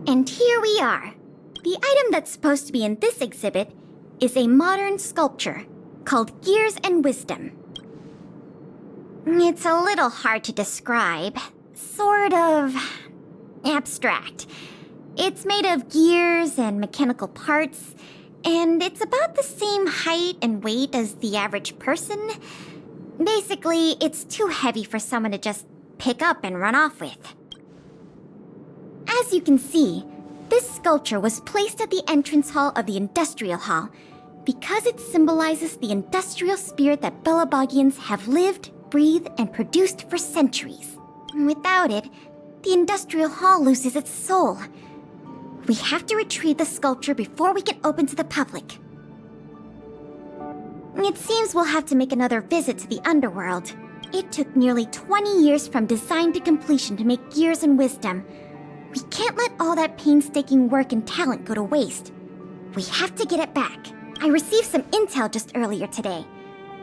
And here we are. The item that's supposed to be in this exhibit is a modern sculpture called Gears and Wisdom. It's a little hard to describe. Sort of abstract. It's made of gears and mechanical parts, and it's about the same height and weight as the average person. Basically, it's too heavy for someone to just pick up and run off with. As you can see, this sculpture was placed at the entrance hall of the Industrial Hall because it symbolizes the industrial spirit that Belabogians have lived, breathed, and produced for centuries. Without it, the Industrial Hall loses its soul. We have to retrieve the sculpture before we can open to the public. It seems we'll have to make another visit to the underworld. It took nearly 20 years from design to completion to make Gears and Wisdom. We can't let all that painstaking work and talent go to waste. We have to get it back. I received some intel just earlier today.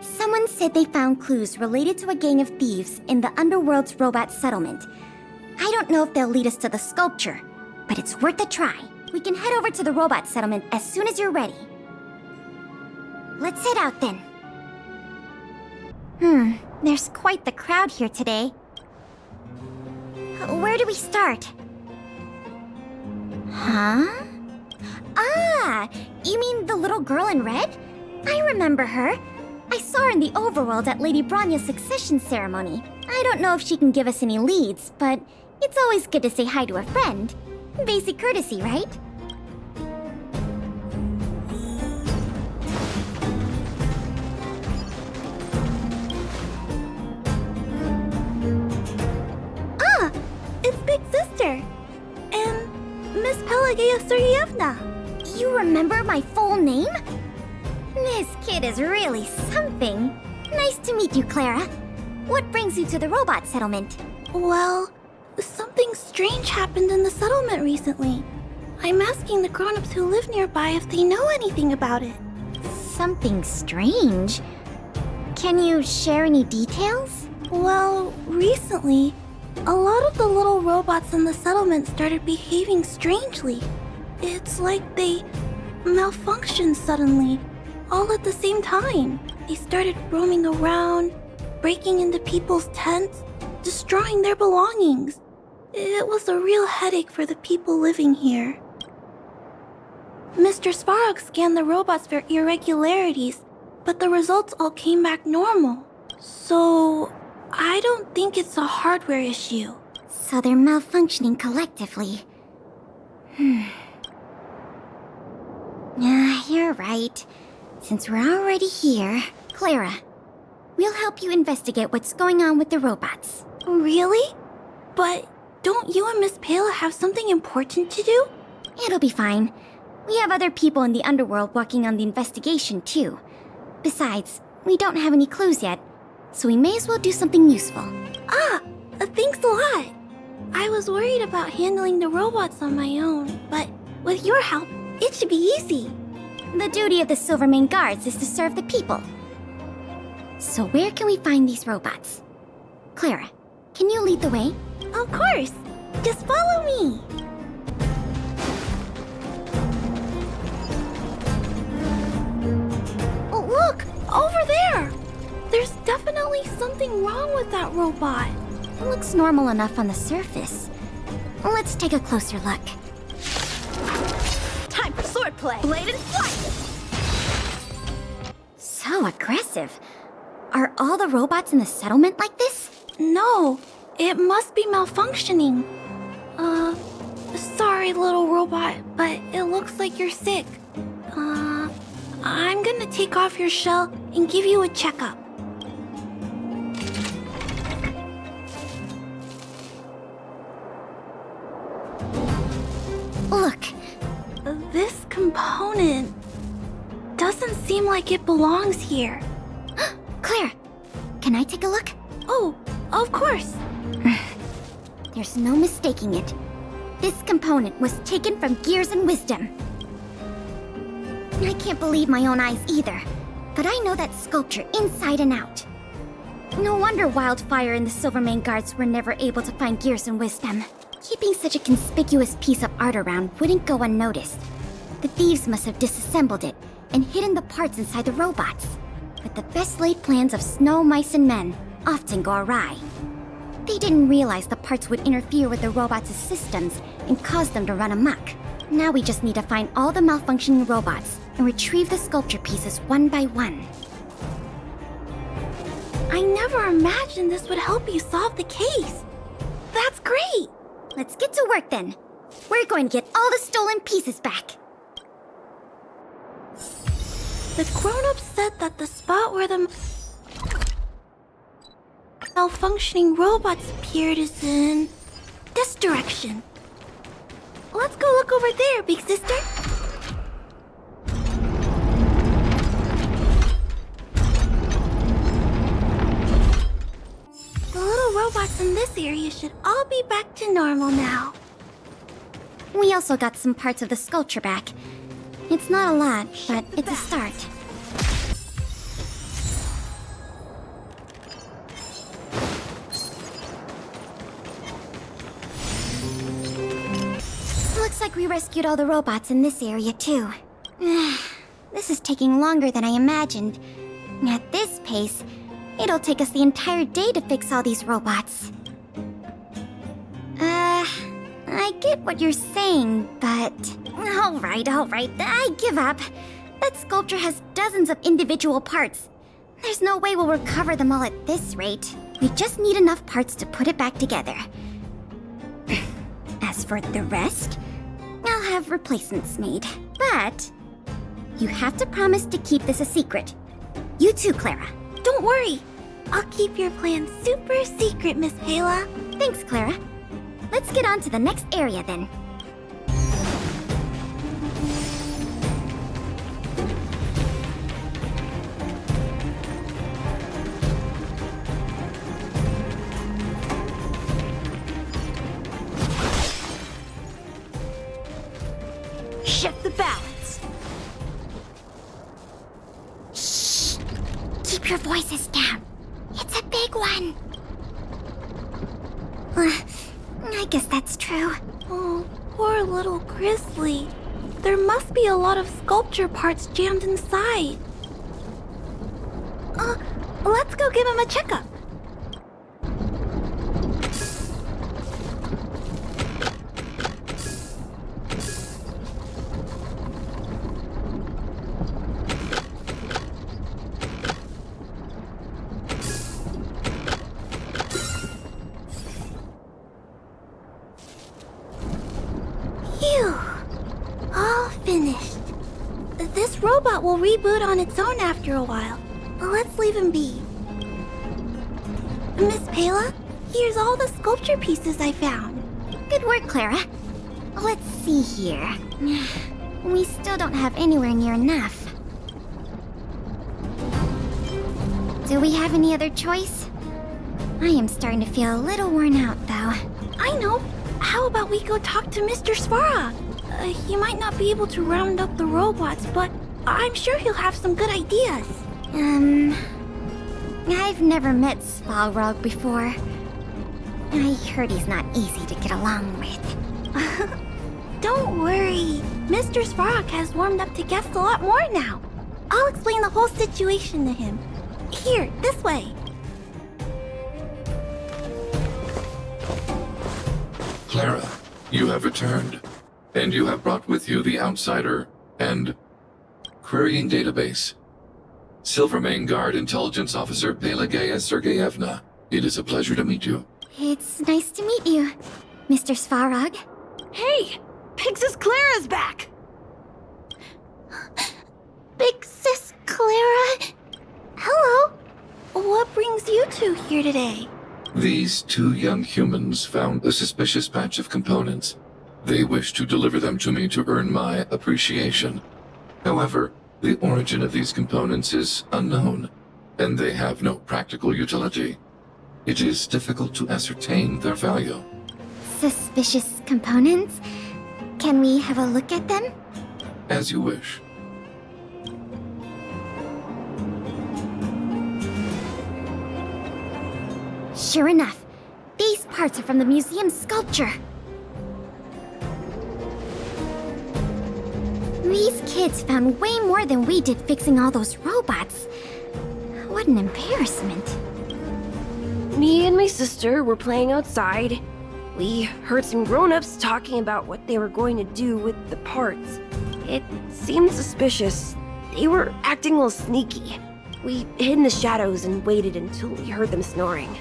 Someone said they found clues related to a gang of thieves in the underworld's robot settlement. I don't know if they'll lead us to the sculpture, but it's worth a try. We can head over to the robot settlement as soon as you're ready. Let's head out then. There's quite the crowd here today. Where do we start? Huh? Ah, you mean the little girl in red? I remember her. I saw her in the overworld at Lady Bronya's succession ceremony. I don't know if she can give us any leads, but it's always good to say hi to a friend. Basic courtesy, right? Ah! It's Big Sister! And Miss Pelageya Sergeyevna! You remember my full name? This kid is really something. Nice to meet you, Clara. What brings you to the robot settlement? Well, something strange happened in the settlement recently. I'm asking the grown-ups who live nearby if they know anything about it. Something strange? Can you share any details? Well, recently, a lot of the little robots in the settlement started behaving strangely. It's like they malfunctioned suddenly, all at the same time. They started roaming around, breaking into people's tents, destroying their belongings. It was a real headache for the people living here. Mr. Svarog scanned the robots for irregularities, but the results all came back normal. So, I don't think it's a hardware issue. So they're malfunctioning collectively. You're right. Since we're already here, Clara, we'll help you investigate what's going on with the robots. Really? But don't you and Miss Pale have something important to do? It'll be fine. We have other people in the underworld working on the investigation, too. Besides, we don't have any clues yet, so we may as well do something useful. Thanks a lot. I was worried about handling the robots on my own, but with your help, it should be easy. The duty of the Silvermane Guards is to serve the people. So where can we find these robots? Clara, can you lead the way? Of course. Just follow me. Oh, look! Over there! There's definitely something wrong with that robot. It looks normal enough on the surface. Let's take a closer look. Time for swordplay! Blade and flight! So aggressive. Are all the robots in the settlement like this? No, it must be malfunctioning. Sorry, little robot, but it looks like you're sick. I'm gonna take off your shell and give you a checkup. Look. This component doesn't seem like it belongs here. Claire, can I take a look? Oh, of course. There's no mistaking it. This component was taken from Gears and Wisdom. I can't believe my own eyes either, but I know that sculpture inside and out. No wonder Wildfire and the Silvermane Guards were never able to find Gears and Wisdom. Keeping such a conspicuous piece of art around wouldn't go unnoticed. The thieves must have disassembled it and hidden the parts inside the robots. But the best laid plans of snow, mice, and men often go awry. They didn't realize the parts would interfere with the robots' systems and cause them to run amok. Now we just need to find all the malfunctioning robots and retrieve the sculpture pieces one by one. I never imagined this would help you solve the case. That's great! Let's get to work then. We're going to get all the stolen pieces back. The grown-ups said that the spot where the malfunctioning robots appeared is in this direction. Let's go look over there, big sister. The little robots in this area should all be back to normal now. We also got some parts of the sculpture back. It's not a lot, but it's a start. Looks like we rescued all the robots in this area, too. This is taking longer than I imagined. At this pace, it'll take us the entire day to fix all these robots. I get what you're saying, but... Alright, I give up. That sculpture has dozens of individual parts. There's no way we'll recover them all at this rate. We just need enough parts to put it back together. As for the rest, I'll have replacements made. But you have to promise to keep this a secret. You too, Clara. Don't worry. I'll keep your plan super secret, Miss Pela. Thanks, Clara. Let's get on to the next area then. Shift the balance. Shh! Keep your voices down. It's a big one. I guess that's true. Oh, poor little Grizzly. There must be a lot of sculpture parts jammed inside. Let's go give him a checkup. Phew. All finished. This robot will reboot on its own after a while. Let's leave him be. Miss Pela, here's all the sculpture pieces I found. Good work, Clara. Let's see here. We still don't have anywhere near enough. Do we have any other choice? I am starting to feel a little worn out, though. I know. How about we go talk to Mr. Svarog? He might not be able to round up the robots, but I'm sure he'll have some good ideas. I've never met Svarog before. I heard he's not easy to get along with. Don't worry. Mr. Svarog has warmed up to guests a lot more now. I'll explain the whole situation to him. Here, this way. Clara, you have returned, and you have brought with you the Outsider and Querying Database. Silvermane Guard Intelligence Officer Pelageya Sergeyevna, it is a pleasure to meet you. It's nice to meet you, Mr. Svarog. Hey! Big Sis Clara's back! Big Sis Clara. Hello. What brings you two here today? These two young humans found a suspicious batch of components. They wish to deliver them to me to earn my appreciation. However, the origin of these components is unknown, and they have no practical utility. It is difficult to ascertain their value. Suspicious components? Can we have a look at them? As you wish. Sure enough, these parts are from the museum's sculpture. These kids found way more than we did fixing all those robots. What an embarrassment. Me and my sister were playing outside. We heard some grown-ups talking about what they were going to do with the parts. It seemed suspicious. They were acting a little sneaky. We hid in the shadows and waited until we heard them snoring.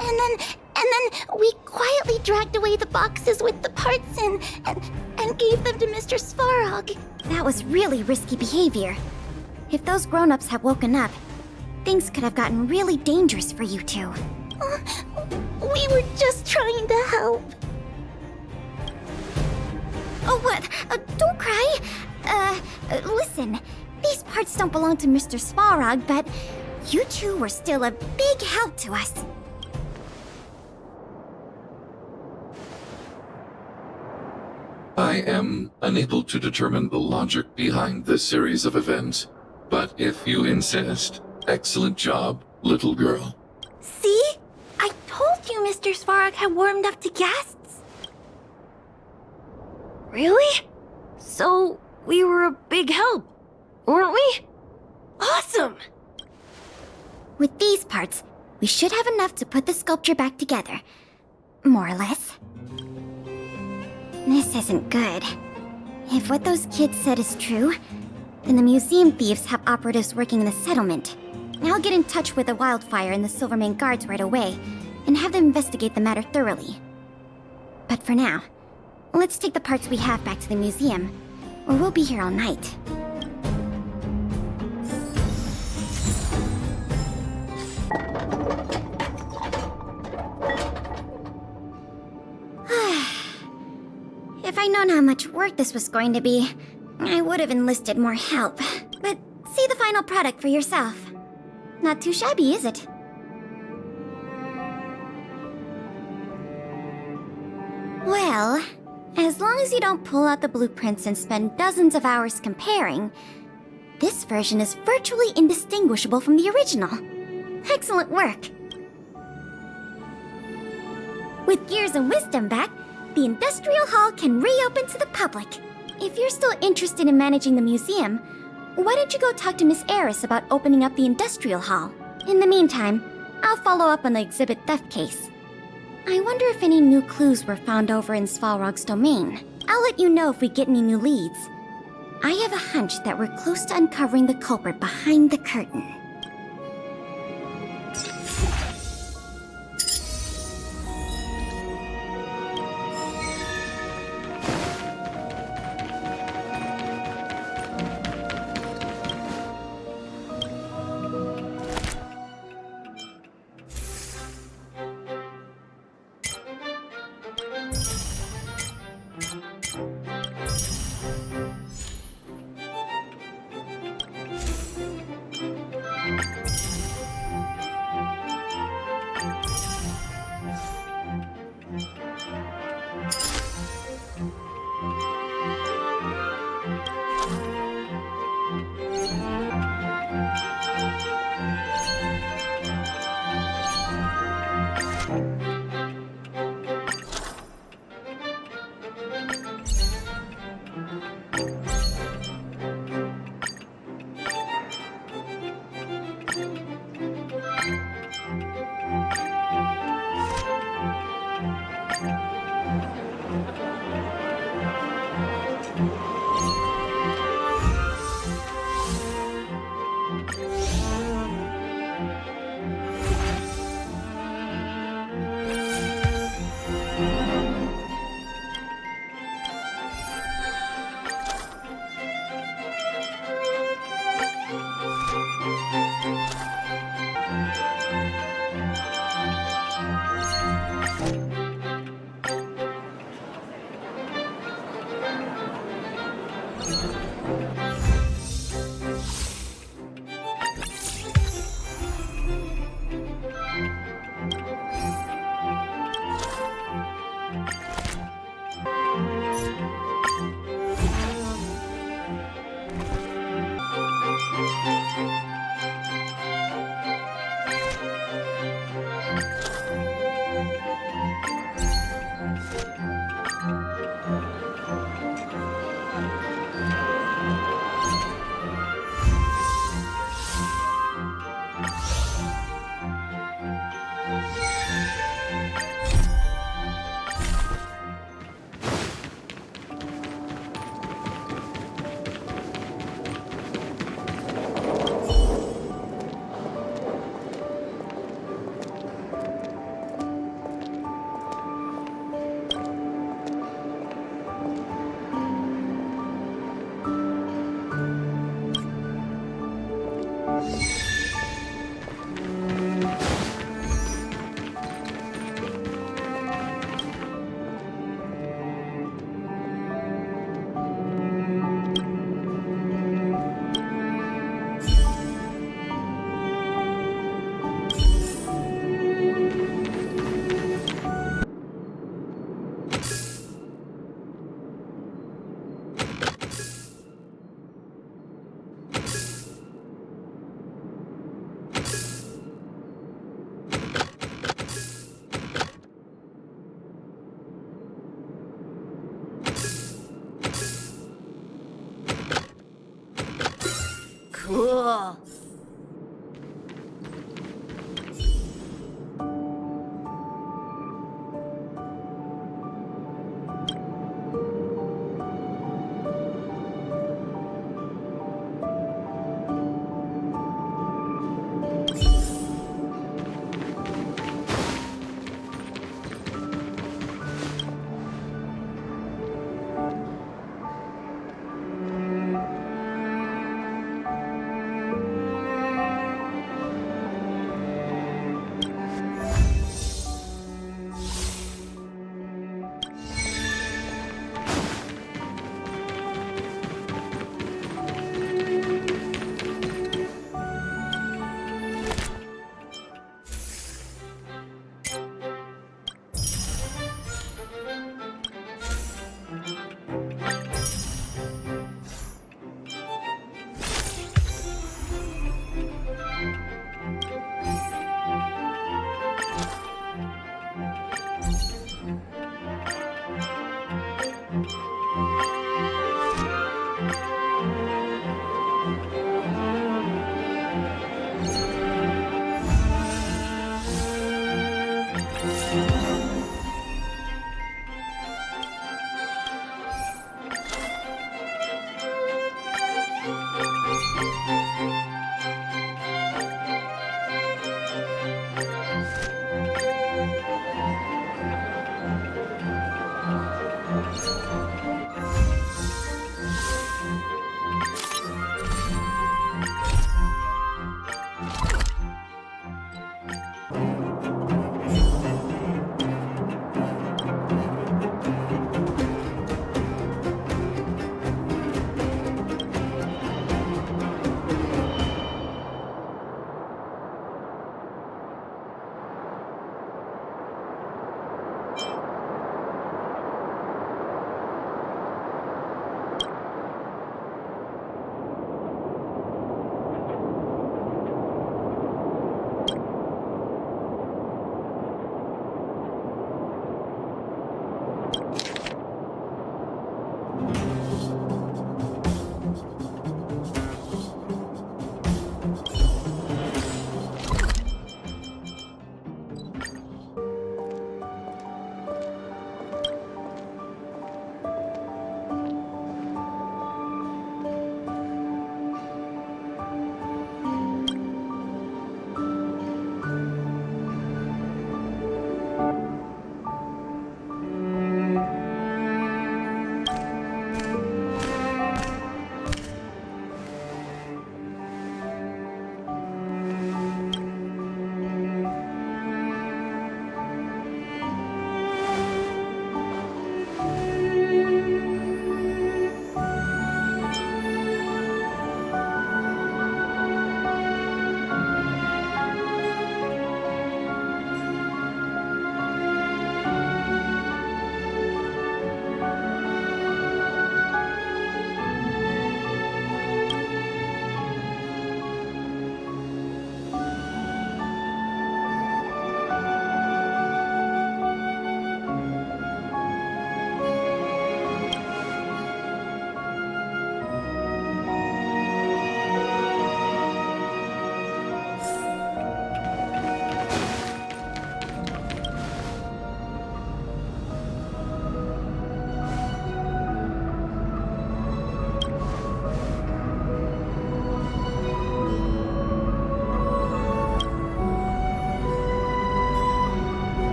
And then we quietly dragged away the boxes with the parts in and gave them to Mr. Svarog. That was really risky behavior. If those grown-ups had woken up, things could have gotten really dangerous for you two. We were just trying to help. Oh, what? Don't cry. Listen. These parts don't belong to Mr. Svarog, but you two were still a big help to us. I am unable to determine the logic behind this series of events, but if you insist, excellent job, little girl. See? I told you Mr. Svarog had warmed up to guests. Really? So, we were a big help, weren't we? Awesome! With these parts, we should have enough to put the sculpture back together. More or less. This isn't good. If what those kids said is true, then the museum thieves have operatives working in the settlement. I'll get in touch with the Wildfire and the Silvermane guards right away, and have them investigate the matter thoroughly. But for now, let's take the parts we have back to the museum, or we'll be here all night. If I'd known how much work this was going to be, I would have enlisted more help. But see the final product for yourself. Not too shabby, is it? Well, as long as you don't pull out the blueprints and spend dozens of hours comparing, this version is virtually indistinguishable from the original. Excellent work! With Gears and Wisdom back, the Industrial Hall can reopen to the public. If you're still interested in managing the museum, why don't you go talk to Miss Eris about opening up the Industrial Hall? In the meantime, I'll follow up on the exhibit theft case. I wonder if any new clues were found over in Svarog's domain. I'll let you know if we get any new leads. I have a hunch that we're close to uncovering the culprit behind the curtain. Cool.